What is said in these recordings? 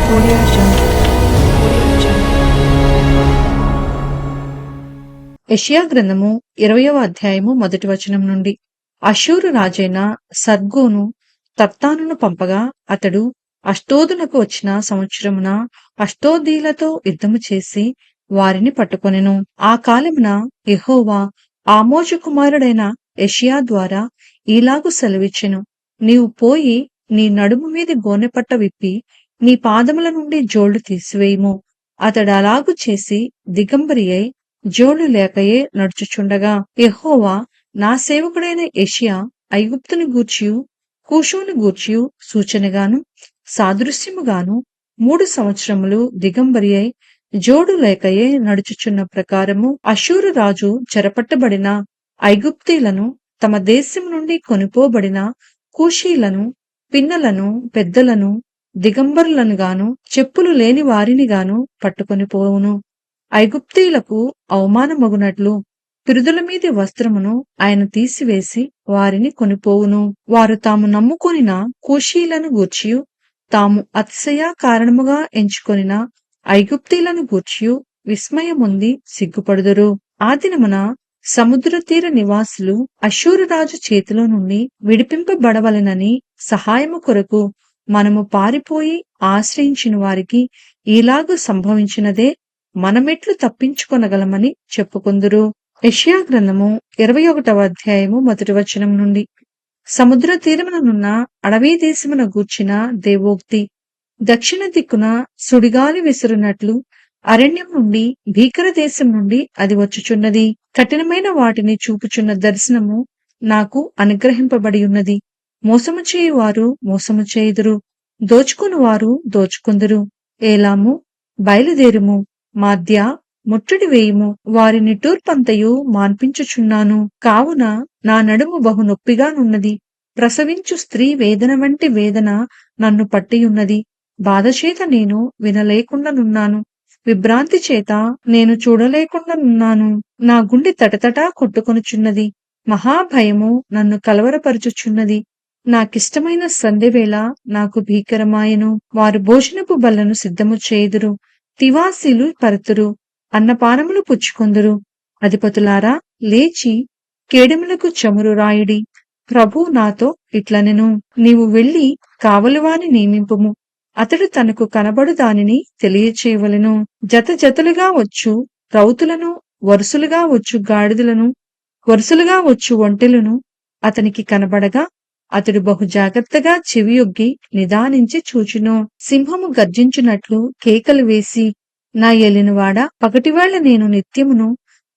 Audio Jungle. Audio Jungle. యెషయా గ్రంథము 20వ అధ్యాయము మొదటి వచనం నుండి. అష్షూరు రాజైన సర్గోను తర్తానును పంపగా అతడు అష్డోదునకు వచ్చిన సంవత్సరమున అష్డోదీలతో యుద్ధము చేసి వారిని పట్టుకొనెను. ఆ కాలమున యెహోవా ఆమోజు కుమారుడైన యెషయా ద్వారా ఈలాగు సెలవిచ్చెను. నీవు పోయి నీ నడుము మీద గోనెపట్ట విప్పి నీ పాదముల నుండి జోళ్లు తీసివేయుము. అతడలాగు చేసి దిగంబరి అయి జోళ్లు లేకయే నడుచుచుండగా యెహోవా నా సేవకుడైన యెషయా ఐగుప్తుని గూర్చియు కూషును గూర్చియు సూచనగాను సాదృశ్యముగాను 3 సంవత్సరములు దిగంబరి అయి జోడు లేకయే నడుచుచున్న ప్రకారము అష్షూరు రాజు చెరపట్టబడిన ఐగుప్తీలను తమ దేశం నుండి కొనిపోబడిన కూషీలను పిన్నలను పెద్దలను దిగంబరులను గాను చెప్పులు లేని వారిని గాను పట్టుకొని పోవును. ఐగుప్తీలకు అవమానమగునట్లు పిరుదుల మీది వస్త్రమును ఆయన తీసివేసి వారిని కొనిపోవును. వారు తాము నమ్ముకొనిన కూషీలను గూర్చియు తాము అతిశయ కారణముగా ఎంచుకొనిన ఐగుప్తీలను గూర్చియు విస్మయముంది సిగ్గుపడుదురు. ఆ దినమున సముద్ర తీర నివాసులు అష్షూరు రాజు చేతిలో నుండి విడిపింపబడవలెనని సహాయము కొరకు మనము పారిపోయి ఆశ్రయించిన వారికి ఈలాగు సంభవించినదే, మనమెట్లు తప్పించుకొనగలమని చెప్పుకొందురు. యెషయా గ్రంథము 21వ అధ్యాయము మొదటి వచనం నుండి. సముద్ర తీరముననున్న అడవి దేశమున గూర్చిన దేవోక్తి. దక్షిణ దిక్కున సుడిగాలి విసురునట్లు అరణ్యం నుండి భీకర దేశం నుండి అది వచ్చుచున్నది. కఠినమైన వాటిని చూపుచున్న దర్శనము నాకు అనుగ్రహింపబడి ఉన్నది. మోసము చేయువారు మోసము చేయుదురు, దోచుకుని వారు దోచుకుందురు. ఏలాము బయలుదేరుము, మాద్య ముట్టడి వేయుము, వారి నిట్టూర్పంతయు మాన్పించుచున్నాను. కావున నా నడుము బహు నొప్పిగానున్నది. ప్రసవించు స్త్రీ వేదన వంటి వేదన నన్ను పట్టియున్నది. బాధచేత నేను వినలేకుండానున్నాను, విభ్రాంతి చేత నేను చూడలేకుండానున్నాను. నా గుండె తటతటా కొట్టుకొనుచున్నది, మహాభయము నన్ను కలవరపరుచుచున్నది. నాకిష్టమైన సంధ్యవేళ నాకు భీకరమాయెను. వారు భోజనపు బల్లను సిద్ధము చేయుదురు, తివాసీలు పరతురు, అన్నపానములు పుచ్చుకొందురు. అధిపతులారా లేచి కేడెములకు చమురు రాయుడి. ప్రభు నాతో ఇట్లనెను, నీవు వెళ్లి కావలివాని నియమింపుము. అతడు తనకు కనబడు దానిని తెలియచేయవలెను. జత జతలుగా వచ్చు రౌతులను, వరుసలుగా వచ్చు గాడిదలను, వరుసలుగా వచ్చు ఒంటెలను అతనికి కనబడగా అతడు బహు జాగ్రత్తగా చెవియొగ్గి నిదానించి చూచును. సింహము గర్జించున్నట్లు కేకలు వేసి, నా ఏలినవాడా, పగటివేళ నేను నిత్యమును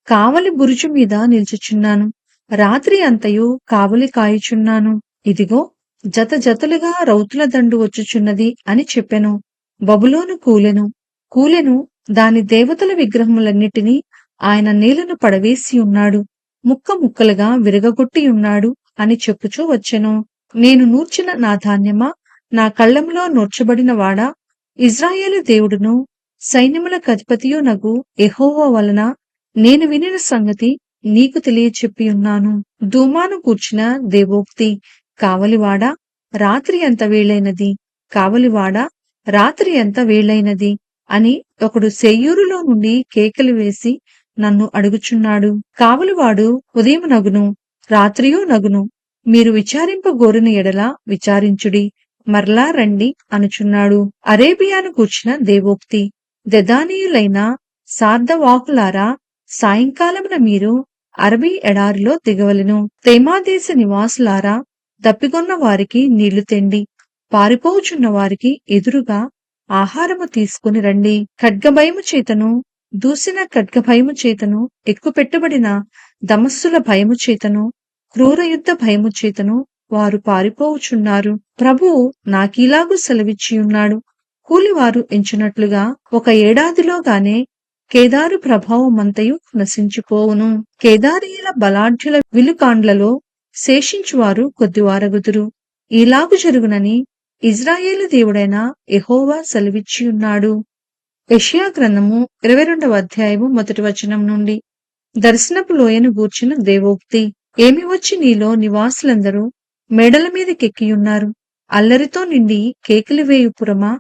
కావలి బురుజు మీద నిల్చుచున్నాను, రాత్రి అంతయు కావలి కాయుచున్నాను. ఇదిగో జత జతలుగా రౌతుల దండు వచ్చుచున్నది అని చెప్పెను. బబులోను కూలెను, దాని దేవతల విగ్రహములన్నిటినీ ఆయన నేలను పడవేసి ఉన్నాడు, ముక్క ముక్కలుగా విరగగొట్టి ఉన్నాడు అని చెప్పుచూ వచ్చెను. నేను నూర్చిన నా ధాన్యమా, నా కళ్ళంలో నూర్చబడిన వాడా, ఇజ్రాయేలు దేవుడును సైన్యములకు అధిపతియునగు యెహోవా వలన నేను వినిన సంగతి నీకు తెలియచెప్పి ఉన్నాను. దూమాను కూర్చిన దేవోక్తి. కావలివాడా, రాత్రి ఎంత వేళైనది, కావలివాడా, రాత్రి ఎంత వేళైనది అని ఒకడు సెయ్యూరులో నుండి కేకలు వేసి నన్ను అడుగుచున్నాడు. కావలివాడు ఉదయం నగును, రాత్రియు నగును. మీరు విచారింపగోరిన ఎడల విచారించుడి, మరలా రండి అనుచున్నాడు. అరేబియాను కూర్చిన దేవోక్తి. దెదానీయులైన సార్ధవాహులారా, సాయంకాలమున మీరు అరబీ ఎడారిలో దిగవలెను. తేమాదేశ నివాసులారా, దప్పిగొన్న వారికి నీళ్లు తెండి, పారిపోవుచున్న వారికి ఎదురుగా ఆహారము తీసుకుని రండి. ఖడ్గభయము చేతను, దూసిన ఖడ్గభయము చేతను, ఎక్కుపెట్టబడిన దమస్సుల భయము చేతను, క్రూర యుద్ధ భయము చేతను వారు పారిపోవుచున్నారు. ప్రభువు నాకీలాగు సెలవిచ్చియున్నాడు, కూలివారు ఎంచునట్లుగా ఒక ఏడాదిలోగానే కేదారు ప్రభావమంతయు నశించిపోవును. కేదారీయుల బలాఢ్యుల విలుకాండ్లలో శేషించువారు కొద్దివారగుదురు. ఈలాగు జరుగునని ఇజ్రాయేలు దేవుడైన యెహోవా సెలవిచ్చియున్నాడు. యెషయా గ్రంథము 22వ అధ్యాయము మొదటి వచనం నుండి. దర్శనపు లోయను గూర్చిన దేవోక్తి. ఏమి వచ్చి నీలో నివాసులందరూ మేడల మీదకెక్కియున్నారు, అల్లరితో నిండి కేకలు వేయు పురమా,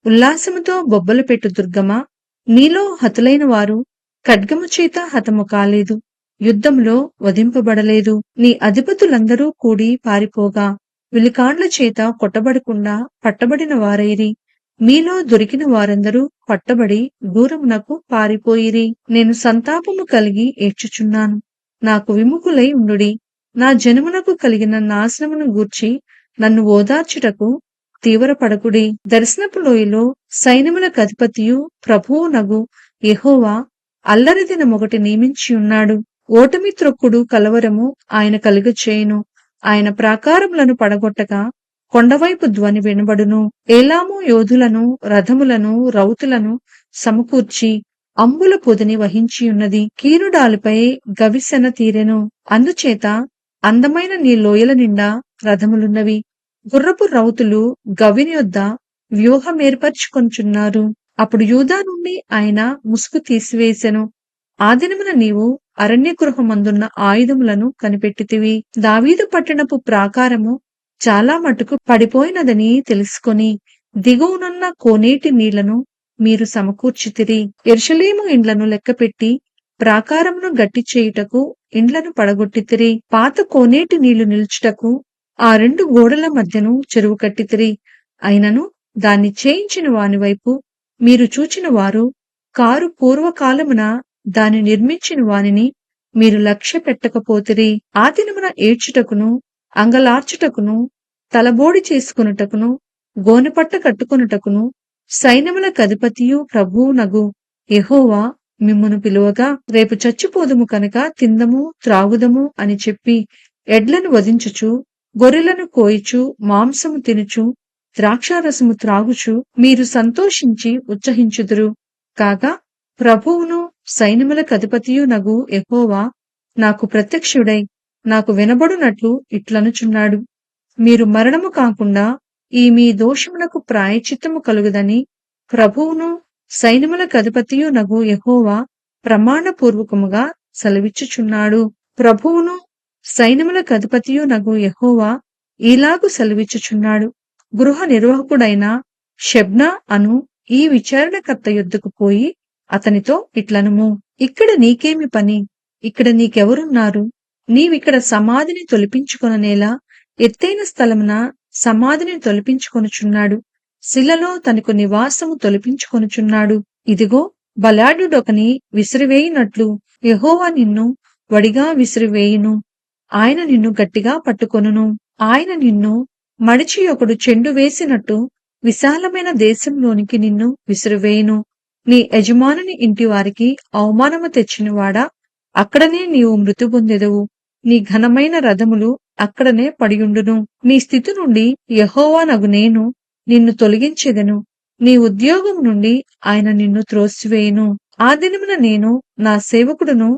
ఉల్లాసముతో బొబ్బలు పెట్టు దుర్గమా, నీలో హతులైన వారు ఖడ్గము చేత హతము కాలేదు, యుద్ధంలో వధింపబడలేదు. నీ అధిపతులందరూ కూడి పారిపోగా విలుకాండ్ల చేత కొట్టబడకుండా పట్టబడిన వారైరి. మీలో దొరికిన వారందరూ పట్టబడి దూరమునకు పారిపోయిరి. నేను సంతాపము కలిగి ఏడ్చుచున్నాను. నాకు విముఖులై ఉండుడి. నా జనమునకు కలిగిన నాశనమును గూర్చి నన్ను ఓదార్చుటకు తీవ్రపడకుడి. దర్శనపు లోయలో సైన్యములకు అధిపతియు ప్రభువునగు యెహోవా అల్లరి దినమొకటి నియమించి ఉన్నాడు. ఓటమి త్రొక్కుడు కలవరము ఆయన కలుగచేయును. ఆయన ప్రాకారములను పడగొట్టగా కొండవైపు ధ్వని వినబడును. ఏలాము యోధులను, రథములను, రౌతులను సమకూర్చి అంబుల పొదిని వహించియున్నది. కీరుడాలిపై గవిసెన తీరెను. అందుచేత అందమైన నీ లోయల నిండా రథములున్నవి. గుర్రపు రౌతులు గవిని యొద్ద వ్యూహమేర్పరచుకొనుచున్నారు. అప్పుడు యూదా నుండి ఆయన ముసుగు తీసివేసెను. ఆ దినమున నీవు అరణ్య గృహమందున్న ఆయుధములను కనిపెట్టితివి. దావీదు పట్టణపు ప్రాకారము చాలా మటుకు పడిపోయినదని తెలుసుకొని దిగువనున్న కోనేటి నీళ్లను మీరు సమకూర్చితిరి. యెరూషలేము ఇండ్లను లెక్కపెట్టి ప్రాకారమును గట్టి చేయుటకు ఇండ్లను పడగొట్టితిరి. పాత కోనేటి నీళ్లు నిలుచుటకు ఆ రెండు గోడల మధ్యను చెరువు కట్టితిరి. అయినను దాన్ని చేయించిన వాని వైపు మీరు చూచిన వారు కారు. పూర్వకాలమున దాని నిర్మించిన వానిని మీరు లక్ష్య పెట్టకపోతిరి. ఆ దినమున ఏడ్చుటకును, అంగలార్చుటకును, తలబోడి చేసుకొనుటకును, గోనెపట్ట కట్టుకొనుటకును సైన్యములకు అధిపతియు ప్రభువునగు యెహోవా మిమ్మును పిలువగా, రేపు చచ్చిపోదుము కనుక తిందము త్రాగుదము అని చెప్పి ఎడ్లను వధించుచు, గొర్రెలను కోయిచు, మాంసము తినుచు, ద్రాక్షారసము త్రాగుచు మీరు సంతోషించి ఉత్సహించుదురు. కాగా ప్రభువును సైన్యములకు అధిపతియు నగు యెహోవా నాకు ప్రత్యక్షుడై నాకు వినబడునట్లు ఇట్లనుచున్నాడు. మీరు మరణము కాకుండా ఈ మీ దోషమునకు ప్రాయశ్చిత్తము కలుగుదని ప్రభువును సైన్యములకు అధిపతియు నగు యెహోవా ప్రమాణపూర్వకముగా సెలవిచ్చుచున్నాడు. ప్రభువును సైన్యములకు అధిపతియు నగు యెహోవా ఈలాగు సెలవిచ్చుచున్నాడు. గృహ నిర్వాహకుడైన షెబ్నా అను ఈ విచారణకర్త యొద్దకు పోయి అతనితో ఇట్లనుము, ఇక్కడ నీకేమి పని? ఇక్కడ నీకెవరున్నారు? నీవిక్కడ సమాధిని తొలిపించుకొననేలా? ఎత్తైన స్థలమున సమాధిని తొలిపించుకొనుచున్నాడు. శిలలో తనకు నివాసము తొలిపించుకొనుచున్నాడు. ఇదిగో బలాఢ్యుడొకని విసిరివేయినట్లు యెహోవా నిన్ను వడిగా విసిరివేయును. ఆయన నిన్ను గట్టిగా పట్టుకొనును. ఆయన నిన్ను మడిచి ఒకడు చెండు వేసినట్టు విశాలమైన దేశంలోనికి నిన్ను విసిరివేయును. నీ యజమానుని ఇంటి వారికి అవమానము తెచ్చినవాడా, అక్కడనే నీవు మృతి పొందెదవు. నీ ఘనమైన రథములు అక్కడనే పడియుండును. నీ స్థితి నుండి యెహోవానగు నేను నిన్ను తొలగించెదను. నీ ఉద్యోగం నుండి ఆయన నిన్ను త్రోసివేయును. ఆ దినమున నేను నా సేవకుడును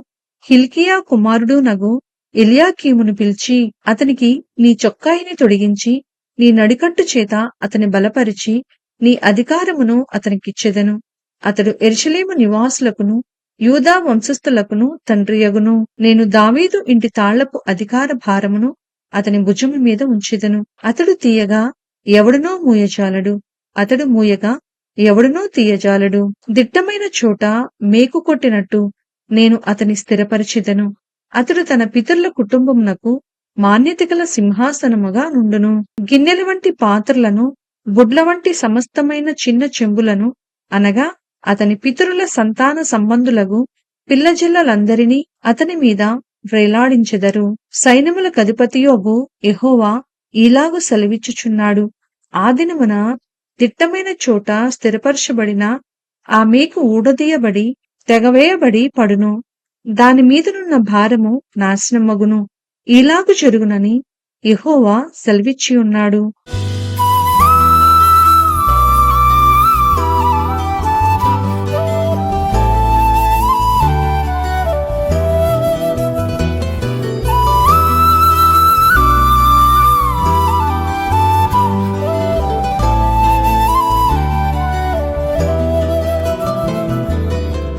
హిల్కీయా కుమారుడు నగు ఎల్యాకీమును పిలిచి అతనికి నీ చొక్కాయిని తొడిగించి నీ నడికట్టు చేత అతని బలపరిచి నీ అధికారమును అతనికిచ్చెదను. అతడు యెరూషలేము నివాసులకును యూదా వంశస్థులకును తండ్రియగును. నేను దావీదు ఇంటి తాళ్లపు అధికార భారమును అతని భుజము మీద ఉంచెదను. అతడు తీయగా ఎవడునో మూయజాలడు, అతడు మూయగా ఎవడునో తీయజాలడు. దిట్టమైన చోట మేకు కొట్టినట్టు నేను అతని స్థిరపరిచెదను. అతడు తన పితరుల కుటుంబమునకు మాన్యత గల సింహాసనముగా నుండును. గిన్నెల వంటి పాత్రలను, బుడ్ల వంటి సమస్తమైన చిన్న చెంబులను అనగా అతని పితరుల సంతాన సంబంధులకు పిల్లజల్లలందరినీ అతని మీద వ్రేలాడించెదరు. సైన్యములకు అధిపతియోగు యెహోవా ఈలాగు సెలవిచ్చుచున్నాడు. ఆ దినమున దిట్టమైన చోట స్థిరపరచబడిన ఆ మేకు ఊడదీయబడి తెగవేయబడి పడును. దాని మీదనున్న భారము నాశనమగును. ఈలాగు జరుగునని యెహోవా సెలవిచ్చి ఉన్నాడు.